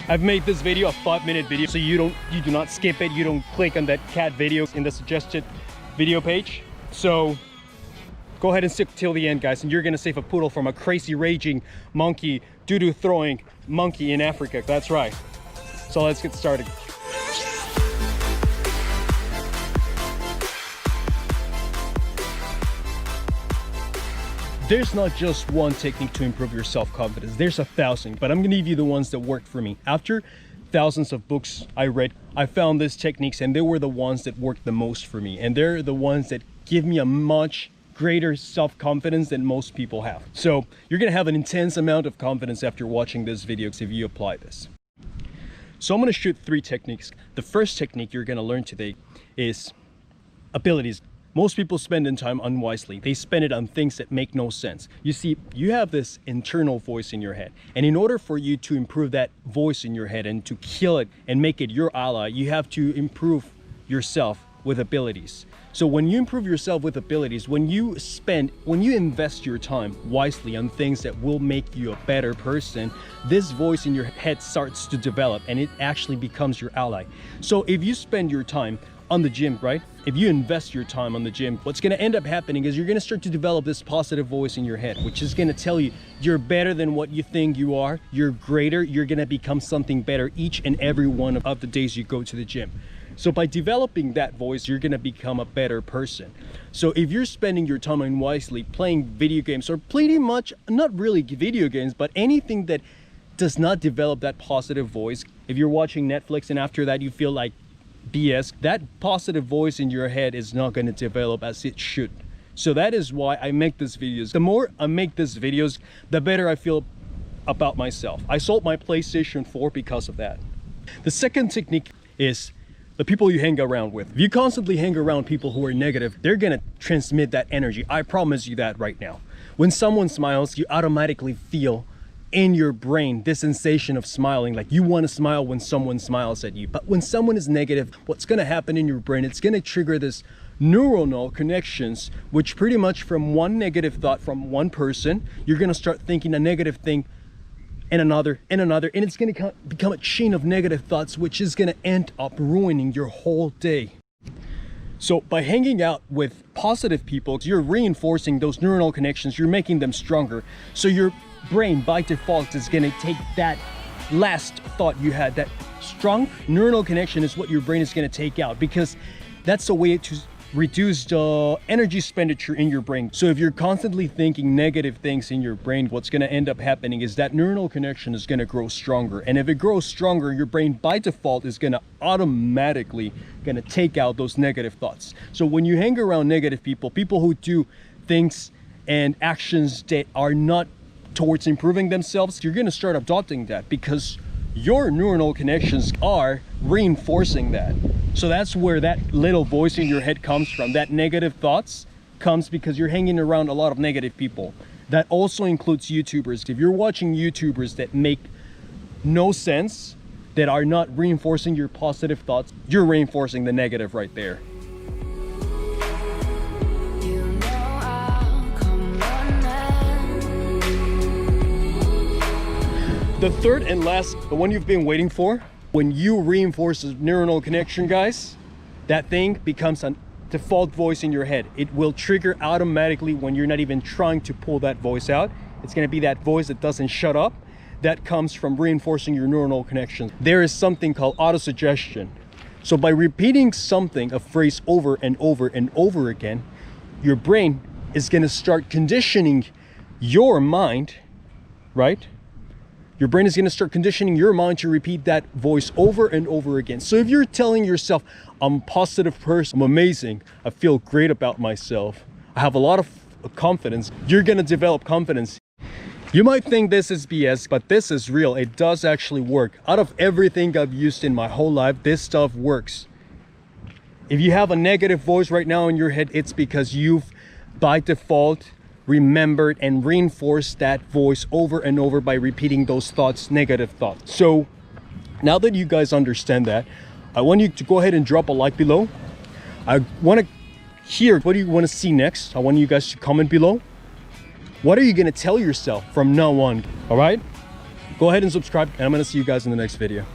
I've made this video a 5-minute video, so you do not skip it. You don't click on that cat video in the suggested video page. So go ahead and stick till the end, guys, and you're gonna save a poodle from a crazy raging monkey, doo-doo throwing monkey in Africa. That's right. So let's get started. There's not just one technique to improve your self-confidence. There's 1,000, but I'm gonna give you the ones that worked for me. After thousands of books I read, I found these techniques and they were the ones that worked the most for me. And they're the ones that give me a much greater self-confidence than most people have. So you're gonna have an intense amount of confidence after watching this video if you apply this. So I'm gonna shoot 3 techniques. The first technique you're gonna learn today is abilities. Most people spend their time unwisely. They spend it on things that make no sense. You see, you have this internal voice in your head. And in order for you to improve that voice in your head and to kill it and make it your ally, you have to improve yourself with abilities. So when you improve yourself with abilities, when you invest your time wisely on things that will make you a better person, this voice in your head starts to develop and it actually becomes your ally. So if you spend your time on the gym, right? If you invest your time on the gym, what's going to end up happening is you're going to start to develop this positive voice in your head, which is going to tell you you're better than what you think you are. You're greater. You're going to become something better each and every one of the days you go to the gym. So by developing that voice, you're going to become a better person. So if you're spending your time unwisely playing video games, or pretty much not really video games, but anything that does not develop that positive voice, if you're watching Netflix and after that you feel like BS, that positive voice in your head is not going to develop as it should. So that is why I make these videos. The more I make these videos, the better I feel about myself. I sold my PlayStation 4 because of that. The second technique is the people you hang around with. If you constantly hang around people who are negative, they're going to transmit that energy. I promise you that right now. When someone smiles, you automatically feel in your brain this sensation of smiling, like you want to smile when someone smiles at you. But when someone is negative, what's going to happen in your brain, it's going to trigger this neuronal connections, which pretty much from one negative thought from one person, you're going to start thinking a negative thing and another, and it's going to become a chain of negative thoughts, which is going to end up ruining your whole day. So by hanging out with positive people, you're reinforcing those neuronal connections, you're making them stronger. So your brain by default is going to take that last thought you had. That strong neuronal connection is what your brain is going to take out, because that's a way to reduce the energy expenditure in your brain. So if you're constantly thinking negative things in your brain, what's going to end up happening is that neuronal connection is going to grow stronger. And if it grows stronger, your brain by default is going to automatically take out those negative thoughts. So when you hang around negative people, people who do things and actions that are not towards improving themselves, you're going to start adopting that because your neuronal connections are reinforcing that. So that's where that little voice in your head comes from. That negative thoughts comes because you're hanging around a lot of negative people. That also includes YouTubers. If you're watching YouTubers that make no sense, that are not reinforcing your positive thoughts, you're reinforcing the negative right there. The third and last, the one you've been waiting for, when you reinforce the neuronal connection, guys, that thing becomes a default voice in your head. It will trigger automatically when you're not even trying to pull that voice out. It's going to be that voice that doesn't shut up. That comes from reinforcing your neuronal connection. There is something called autosuggestion. So by repeating something, a phrase over and over and over again, your brain is going to start conditioning your mind, right? Your brain is going to start conditioning your mind to repeat that voice over and over again. So if you're telling yourself, I'm a positive person, I'm amazing, I feel great about myself, I have a lot of confidence, you're going to develop confidence. You might think this is BS, but this is real. It does actually work. Out of everything I've used in my whole life, this stuff works. If you have a negative voice right now in your head, it's because you've, by default, remembered and reinforced that voice over and over by repeating those thoughts, negative thoughts. So now that you guys understand that, I want you to go ahead and drop a like below. I want to hear, what do you want to see next? I want you guys to comment below. What are you going to tell yourself from now on? All right? Go ahead and subscribe, and I'm gonna see you guys in the next video.